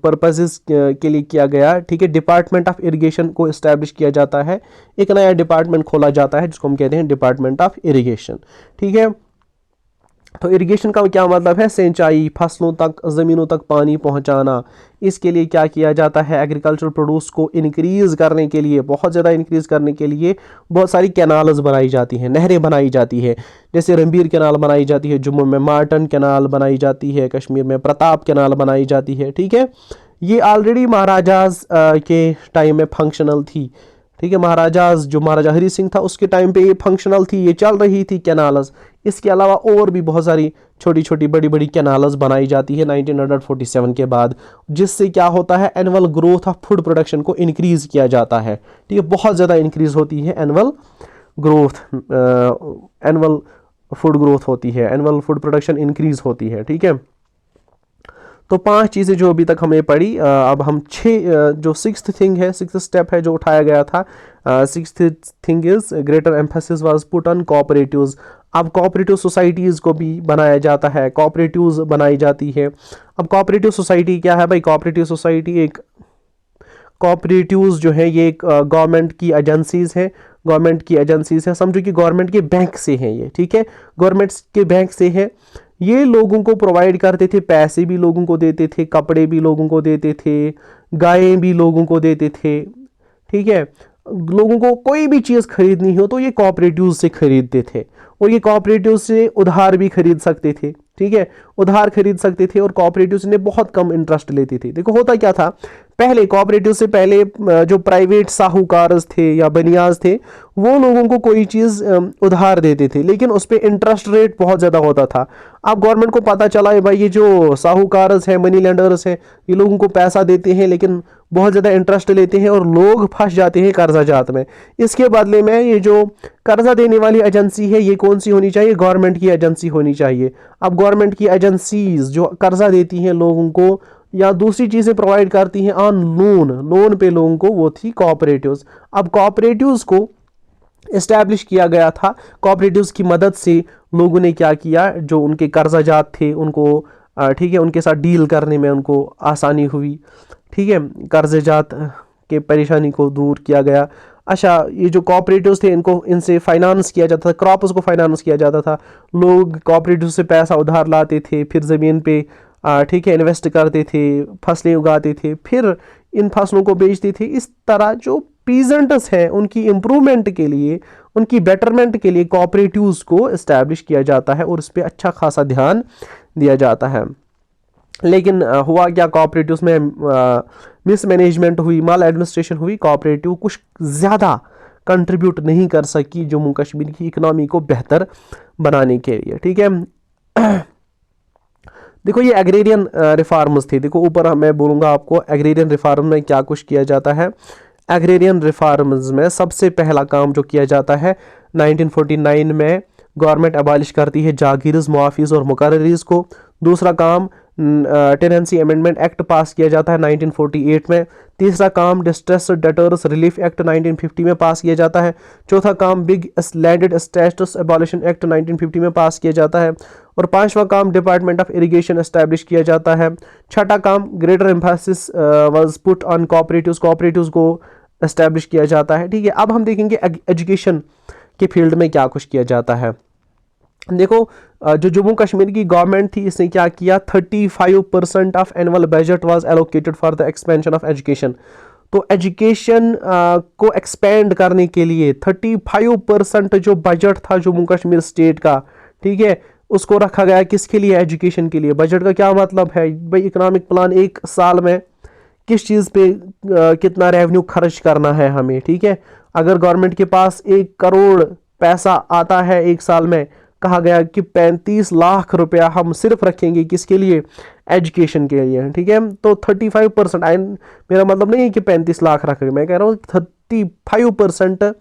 S1: पर्पसेस के लिए किया गया, ठीक है। डिपार्टमेंट ऑफ इरिगेशन को इस्टेब्लिश किया जाता है, एक नया डिपार्टमेंट खोला जाता है जिसको हम कहते हैं डिपार्टमेंट ऑफ इरिगेशन, ठीक है। तो इरिगेशन का क्या मतलब है, सिंचाई, फसलों तक, ज़मीनों तक पानी पहुंचाना। इसके लिए क्या किया जाता है, एग्रीकल्चर प्रोड्यूस को इंक्रीज़ करने के लिए, बहुत ज़्यादा इंक्रीज़ करने के लिए बहुत सारी कैनाल्स बनाई जाती हैं, नहरें बनाई जाती है। जैसे रणबीर कैनाल बनाई जाती है जम्मू में, मार्टन कैनाल बनाई जाती है कश्मीर में, प्रताप कैनाल बनाई जाती है, ठीक है। ये ऑलरेडी महाराजाज के टाइम में फंक्शनल थी, ठीक है। महाराजाज जो महाराजा हरी सिंह था उसके टाइम पे ये फंक्शनल थी, ये चल रही थी कैनाल्स। इसके अलावा और भी बहुत सारी छोटी छोटी बड़ी बड़ी कैनाल्स बनाई जाती है 1947 के बाद, जिससे क्या होता है, annual growth of food production को इंक्रीज़ किया जाता है, ठीक है। बहुत ज़्यादा इंक्रीज़ होती है annual growth, annual food growth होती है, एनुअल फूड प्रोडक्शन इंक्रीज़ होती है, ठीक है। तो 5 चीज़ें जो अभी तक हमने पढ़ी, अब हम 6 जो सिक्स्थ थिंग है, सिक्स्थ स्टेप है जो उठाया गया था, sixth thing is greater emphasis was put on cooperatives. अब कोऑपरेटिव सोसाइटीज़ को भी बनाया जाता है, कोऑपरेटिव्स बनाई जाती है। अब कोऑपरेटिव सोसाइटी क्या है भाई, कोऑपरेटिव सोसाइटी एक, कोऑपरेटिव्स जो है ये एक गवर्नमेंट की एजेंसीज हैं, गवर्नमेंट की एजेंसीज हैं, समझो कि गवर्नमेंट के बैंक से हैं ये, ठीक है। गवर्नमेंट के बैंक से है, ये लोगों को प्रोवाइड करते थे, पैसे भी लोगों को देते थे, कपड़े भी लोगों को देते थे, गायें भी लोगों को देते थे, ठीक है। लोगों को कोई भी चीज़ खरीदनी हो तो ये कोऑपरेटिव से खरीदते थे, और ये कोऑपरेटिव से उधार भी खरीद सकते थे, ठीक है। उधार खरीद सकते थे और कोऑपरेटिव ने बहुत कम इंटरेस्ट लेते थे। देखो होता क्या था, पहले कोऑपरेटिव से पहले जो प्राइवेट साहूकार थे या बनियाज थे वो लोगों को कोई चीज़ उधार देते थे, लेकिन उस पर इंटरेस्ट रेट बहुत ज़्यादा होता था। अब गवर्नमेंट को पता चला है भाई ये जो साहूकारस हैं, मनी लेंडर्स हैं, ये लोगों को पैसा देते हैं लेकिन बहुत ज़्यादा इंटरेस्ट लेते हैं और लोग फंस जाते हैं कर्जा जात में। इसके बदले में ये जो कर्जा देने वाली एजेंसी है ये कौन सी होनी चाहिए, गवर्नमेंट की एजेंसी होनी चाहिए। अब गवर्नमेंट की एजेंसीज जो कर्जा देती हैं लोगों को या दूसरी चीज़ें प्रोवाइड करती हैं ऑन लोन पे लोगों को, वो थी कोऑपरेटिव्स। अब कोऑपरेटिव्स को इस्टेब्लिश किया गया था, कोऑपरेटिव्स की मदद से लोगों ने क्या किया, जो उनके कर्जाजात थे उनको, ठीक है, उनके साथ डील करने में उनको आसानी हुई, ठीक है। कर्जजात के परेशानी को दूर किया गया। अच्छा, ये जो कोऑपरेटिव्स थे इनसे फाइनेंस किया जाता था, क्रॉप्स को फाइनेंस किया जाता था। लोग कोऑपरेटिव से पैसा उधार लाते थे, फिर ज़मीन पे ठीक है इन्वेस्ट करते थे, फसलें उगाते थे, फिर इन फसलों को बेचते थे। इस तरह जो पीजेंट्स हैं उनकी इम्प्रूवमेंट के लिए, उनकी बेटरमेंट के लिए कोऑपरेटिव्स को इस्टेब्लिश किया जाता है और इस पर अच्छा खासा ध्यान दिया जाता है। लेकिन हुआ क्या, कोऑपरेटिव्स में मिसमैनेजमेंट हुई, माल एडमिनिस्ट्रेशन हुई, कोऑपरेटिव कुछ ज़्यादा कंट्रीब्यूट नहीं कर सकी जम्मू कश्मीर की इकनॉमी को बेहतर बनाने के लिए, ठीक है। देखो ये एग्रेरियन रिफॉर्म्स थे। देखो ऊपर मैं बोलूँगा आपको एग्रेरियन रिफॉर्म में क्या कुछ किया जाता है। एग्रेरियन रिफॉर्म्स में सबसे पहला काम जो किया जाता है 1949 में गवर्नमेंट अबालिश करती है जागीर्स, मुआफिज और मुकर्ररीज को। दूसरा काम टेनेंसी अमेंडमेंट एक्ट पास किया जाता है 1948 में। तीसरा काम डिस्ट्रेस डेटर्स रिलीफ एक्ट 1950 में पास किया जाता है। चौथा काम big landed status abolition act 1950 में पास किया जाता है। और पांचवा काम डिपार्टमेंट ऑफ इरिगेशन एस्टैब्लिश किया जाता है। छठा काम greater emphasis was put on cooperatives को एस्टैब्लिश किया जाता है, ठीक है। अब हम देखेंगे एजुकेशन के फील्ड में क्या कुछ किया जाता है। देखो जो जम्मू कश्मीर की गवर्नमेंट थी इसने क्या किया, 35% of annual budget was allocated for the expansion of education. तो एजुकेशन को एक्सपेंड करने के लिए 35% जो बजट था जम्मू कश्मीर स्टेट का, ठीक है, उसको रखा गया किसके लिए? एजुकेशन के लिए। बजट का क्या मतलब है भाई? इकोनॉमिक प्लान एक साल में किस चीज़ पे कितना रेवेन्यू खर्च करना है हमें, ठीक है। अगर गवर्नमेंट के पास 1 करोड़ पैसा आता है एक साल में, कहा गया कि 35 लाख रुपया हम सिर्फ रखेंगे किसके लिए? एजुकेशन के लिए, ठीक है। तो 35%, मेरा मतलब नहीं है कि 35 लाख रख रहे, मैं कह रहा हूँ 35%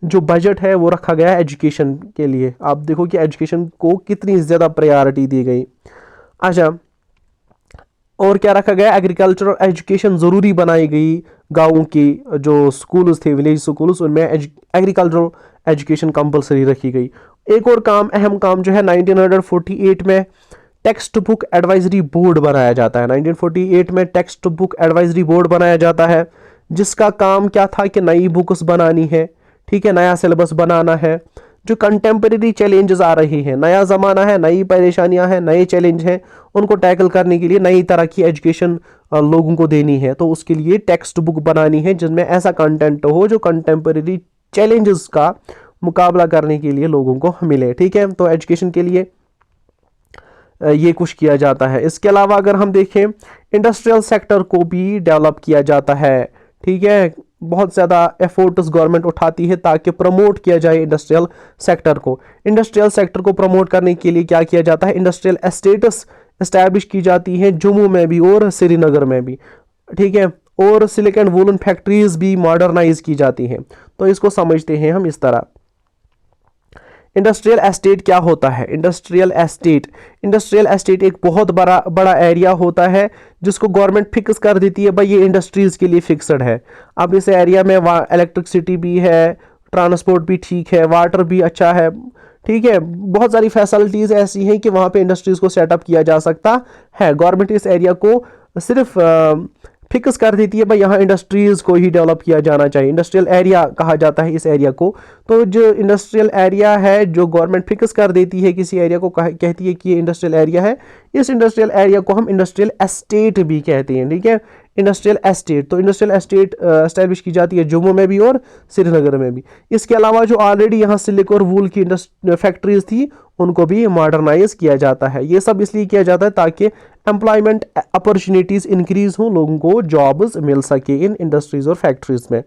S1: जो बजट है वो रखा गया है एजुकेशन के लिए। आप देखो कि एजुकेशन को कितनी ज़्यादा प्रायोरिटी दी गई। अच्छा, और क्या रखा गया? एग्रीकल्चरल एजुकेशन ज़रूरी बनाई गई। गाँव की जो स्कूल्स थे, विलेज स्कूल्स, उनमें एग्रीकल्चरल एजुकेशन कंपलसरी रखी गई। एक और काम, अहम काम जो है, 1948 में टेक्स्ट बुक एडवाइजरी बोर्ड बनाया जाता है। 1948 में टेक्स्ट बुक एडवाइजरी बोर्ड बनाया जाता है, जिसका काम क्या था कि नई बुक्स बनानी है, ठीक है, नया सिलेबस बनाना है। जो कंटेम्प्रेरी चैलेंजेस आ रही हैं, नया ज़माना है, नई परेशानियां हैं, नए चैलेंज हैं, उनको टैकल करने के लिए नई तरह की एजुकेशन लोगों को देनी है। तो उसके लिए टेक्स्ट बुक बनानी है जिनमें ऐसा कंटेंट हो जो कंटेम्प्रेरी चैलेंजेस का मुकाबला करने के लिए लोगों को मिले, ठीक है। तो एजुकेशन के लिए ये कुछ किया जाता है। इसके अलावा अगर हम देखें, इंडस्ट्रियल सेक्टर को भी डेवलप किया जाता है, ठीक है। बहुत ज़्यादा एफर्ट्स गवर्नमेंट उठाती है ताकि प्रमोट किया जाए इंडस्ट्रियल सेक्टर को। इंडस्ट्रियल सेक्टर को प्रमोट करने के लिए क्या किया जाता है? इंडस्ट्रियल एस्टेट्स इस्टेब्लिश की जाती हैं जम्मू में भी और श्रीनगर में भी, ठीक है। और सिलिक एंड वूलन फैक्ट्रीज भी मॉडर्नाइज की जाती हैं। तो इसको समझते हैं हम इस तरह। इंडस्ट्रियल एस्टेट क्या होता है? इंडस्ट्रियल एस्टेट एक बहुत बड़ा एरिया होता है जिसको गवर्नमेंट फिक्स कर देती है, भाई ये इंडस्ट्रीज के लिए फिक्सड है। अब इस एरिया में इलेक्ट्रिसिटी भी है, ट्रांसपोर्ट भी ठीक है, वाटर भी अच्छा है, ठीक है, बहुत सारी फैसिलिटीज ऐसी हैं कि वहाँ पे इंडस्ट्रीज को सेटअप किया जा सकता है। गवर्नमेंट इस एरिया को सिर्फ फिक्स कर देती है, भाई यहाँ इंडस्ट्रीज को ही डेवलप किया जाना चाहिए। इंडस्ट्रियल एरिया कहा जाता है इस एरिया को। तो जो इंडस्ट्रियल एरिया है जो गवर्नमेंट फिक्स कर देती है किसी एरिया को, कहती है कि ये इंडस्ट्रियल एरिया है, इस इंडस्ट्रियल एरिया को हम इंडस्ट्रियल एस्टेट भी कहते हैं, ठीक है। इंडस्ट्रियल एस्टेट, तो इंडस्ट्रियल एस्टेट एस्टेब्लिश की जाती है जम्मू में भी और श्रीनगर में भी। इसके अलावा जो ऑलरेडी यहाँ सिलिक और वूल की फैक्ट्रीज थी उनको भी मॉडर्नाइज किया जाता है। ये सब इसलिए किया जाता है ताकि एम्प्लॉयमेंट अपॉर्चुनिटीज इंक्रीज हो, लोगों को जॉब्स मिल सके इन इंडस्ट्रीज और फैक्ट्रीज में,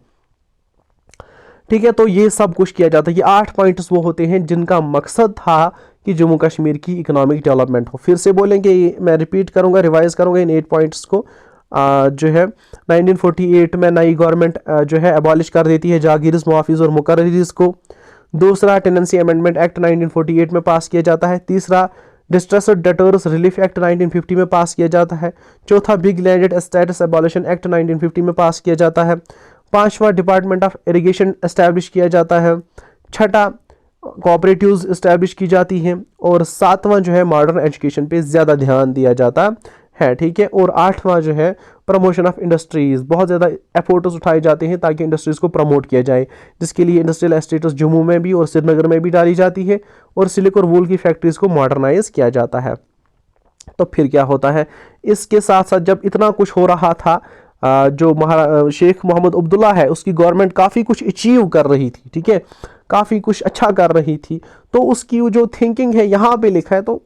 S1: ठीक है। तो ये सब कुछ किया जाता है। ये 8 पॉइंट्स वो होते हैं जिनका मकसद था कि जम्मू कश्मीर की इकोनॉमिक डेवलपमेंट हो। फिर से बोलेंगे, मैं रिपीट करूंगा, रिवाइज करूंगा इन 8 पॉइंट्स को। जो है 1948 में नई गवर्नमेंट जो है एबॉलिश कर देती है जागीर्स, मुआफिज और मुकर्ररीज को। दूसरा, टेनेंसी अमेंडमेंट एक्ट 1948 में पास किया जाता है। तीसरा, डिस्ट्रेस्ड डेटर्स रिलीफ एक्ट 1950 में पास किया जाता है। चौथा, big landed status abolition act 1950 में पास किया जाता है। पांचवा, डिपार्टमेंट ऑफ इरिगेशन एस्टैब्लिश किया जाता है। छठा, कोऑपरेटिव्स एस्टैब्लिश की जाती हैं। और सातवां जो है मॉडर्न एजुकेशन पे ज़्यादा ध्यान दिया जाता है, ठीक है। और आठवां जो है प्रमोशन ऑफ इंडस्ट्रीज, बहुत ज़्यादा एफर्ट्स उठाए जाते हैं ताकि इंडस्ट्रीज़ को प्रमोट किया जाए, जिसके लिए इंडस्ट्रियल एस्टेट्स जम्मू में भी और श्रीनगर में भी डाली जाती है और सिलिक और वूल की फैक्ट्रीज़ को मॉडर्नाइज किया जाता है। तो फिर क्या होता है, इसके साथ साथ जब इतना कुछ हो रहा था, जो शेख मोहम्मद अब्दुल्ला है उसकी गवर्नमेंट काफ़ी कुछ अचीव कर रही थी, ठीक है, काफ़ी कुछ अच्छा कर रही थी। तो उसकी जो थिंकिंग है यहाँ पे लिखा है, तो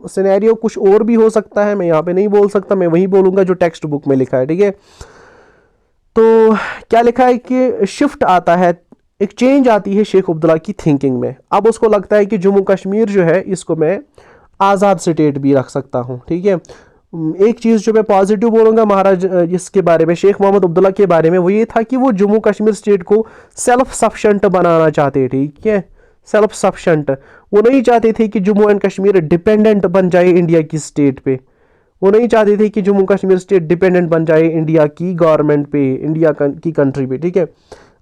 S1: सिनेरियो कुछ और भी हो सकता है, मैं यहाँ पे नहीं बोल सकता, मैं वही बोलूँगा जो टेक्स्ट बुक में लिखा है, ठीक है। तो क्या लिखा है कि शिफ्ट आता है, एक चेंज आती है शेख अब्दुल्ला की थिंकिंग में। अब उसको लगता है कि जम्मू कश्मीर जो है इसको मैं आज़ाद स्टेट भी रख सकता हूँ, ठीक है। एक चीज़ जो मैं पॉजिटिव बोलूँगा महाराज इसके बारे में, शेख मोहम्मद अब्दुल्ला के बारे में, वो ये था कि वो जम्मू कश्मीर स्टेट को सेल्फ सफिशेंट बनाना चाहते, ठीक है, सेल्फ सफिशेंट। वो नहीं चाहते थे कि जम्मू एंड कश्मीर डिपेंडेंट बन जाए इंडिया की स्टेट पे। वो नहीं चाहते थे कि जम्मू कश्मीर स्टेट डिपेंडेंट बन जाए इंडिया की गवर्नमेंट पे, इंडिया की कंट्री पे, ठीक है।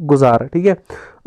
S1: गुजार, ठीक है,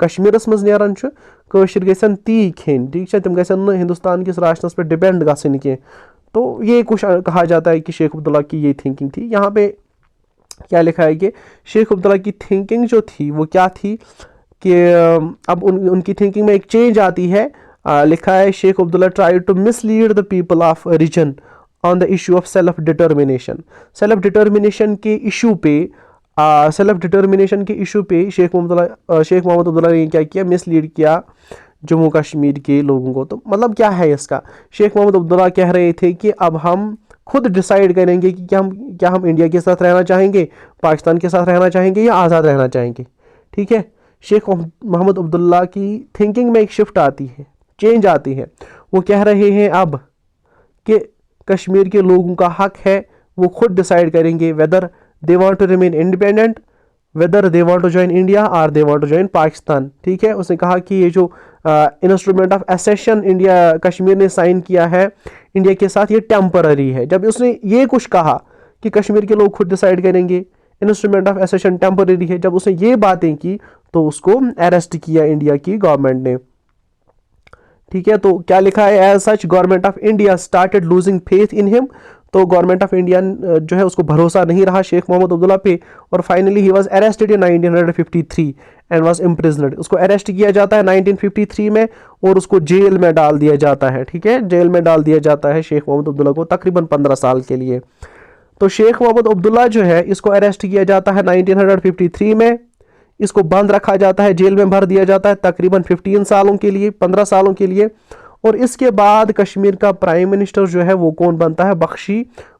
S1: कश्मीरस मज नेरान कशिर गसन ती खेन, ठीक है, तिम गसन हिंदुस्तान किस राशनस पे डिपेंड गसन कह। तो ये कुछ कहा जाता है कि शेख अब्दुल्ला की ये थिंकिंग थी। यहाँ पे क्या लिखा है कि शेख अब्दुल्ला की थिंकिंग जो थी वो क्या थी कि अब उनकी थिंकिंग में एक चेंज आती है। लिखा है, Sheikh Abdullah try to mislead the people of region on the issue of self determination. Self determination के इशू पे सेल्फ डिटर्मिनेशन के इशू पे शेख मोहम्मद अब्दुल्ला ने क्या किया, मिसलीड किया जम्मू कश्मीर के लोगों को। तो मतलब क्या है इसका, शेख मोहम्मद अब्दुल्ला कह रहे थे कि अब हम खुद डिसाइड करेंगे कि क्या हम इंडिया के साथ रहना चाहेंगे, पाकिस्तान के साथ रहना चाहेंगे या आज़ाद रहना चाहेंगे। ठीक है, शेख मोहम्मद अब्दुल्ला की थिंकिंग में एक शिफ्ट आती है, चेंज आती है। वो कह रहे हैं अब कि कश्मीर के लोगों का हक है, वो खुद डिसाइड करेंगे whether they want to remain independent, whether they want to join India और they want to join Pakistan. ठीक है, उसने कहा कि ये जो instrument of accession India Kashmir ने साइन किया है इंडिया के साथ, ये टेम्पररी है। जब उसने ये कुछ कहा कि कश्मीर के लोग खुद डिसाइड करेंगे, इंस्ट्रूमेंट ऑफ एसेशन टेम्पररी है, जब उसने ये बातें की तो उसको अरेस्ट किया इंडिया की गवर्नमेंट ने। ठीक है, तो क्या लिखा है, as such government of India started losing faith in him. तो गवर्नमेंट ऑफ इंडिया जो है उसको भरोसा नहीं रहा शेख मोहम्मद अब्दुल्ला पे, और finally he was arrested in 1953 and was imprisoned. उसको अरेस्ट किया जाता है 1953 में और उसको जेल में डाल दिया जाता है। ठीक है, जेल में डाल दिया जाता है शेख मोहम्मद अब्दुल्ला को तकरीबन 15 साल के लिए। तो शेख मोहम्मद अब्दुल्ला जो है इसको अरेस्ट किया जाता है 1953 में, इसको बंद रखा जाता है, जेल में भर दिया जाता है तकरीबन 15 सालों के लिए, 15 सालों के लिए। और इसके बाद कश्मीर का प्राइम मिनिस्टर जो है वो कौन बनता है, Bakshi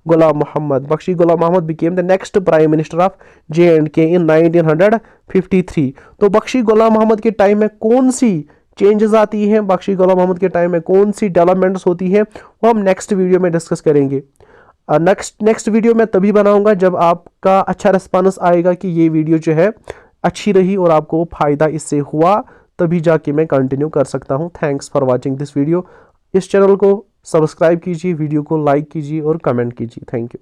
S1: Ghulam Mohammad. Bakshi Ghulam Mohammad became the next prime minister of J&K in 1953। तो बख्शी गुलाम मोहम्मद के टाइम में कौन सी चेंजेस आती हैं, बख्शी गुलाम मोहम्मद के टाइम में कौन सी डेवलपमेंट्स होती हैं, वो हम नेक्स्ट वीडियो में डिस्कस करेंगे। नेक्स्ट वीडियो मैं तभी बनाऊंगा जब आपका अच्छा रिस्पॉन्स आएगा कि ये वीडियो जो है अच्छी रही और आपको फ़ायदा इससे हुआ, तभी जाके मैं कंटिन्यू कर सकता हूँ। Thanks for watching this video. इस चैनल को सब्सक्राइब कीजिए, वीडियो को लाइक कीजिए और कमेंट कीजिए। Thank you.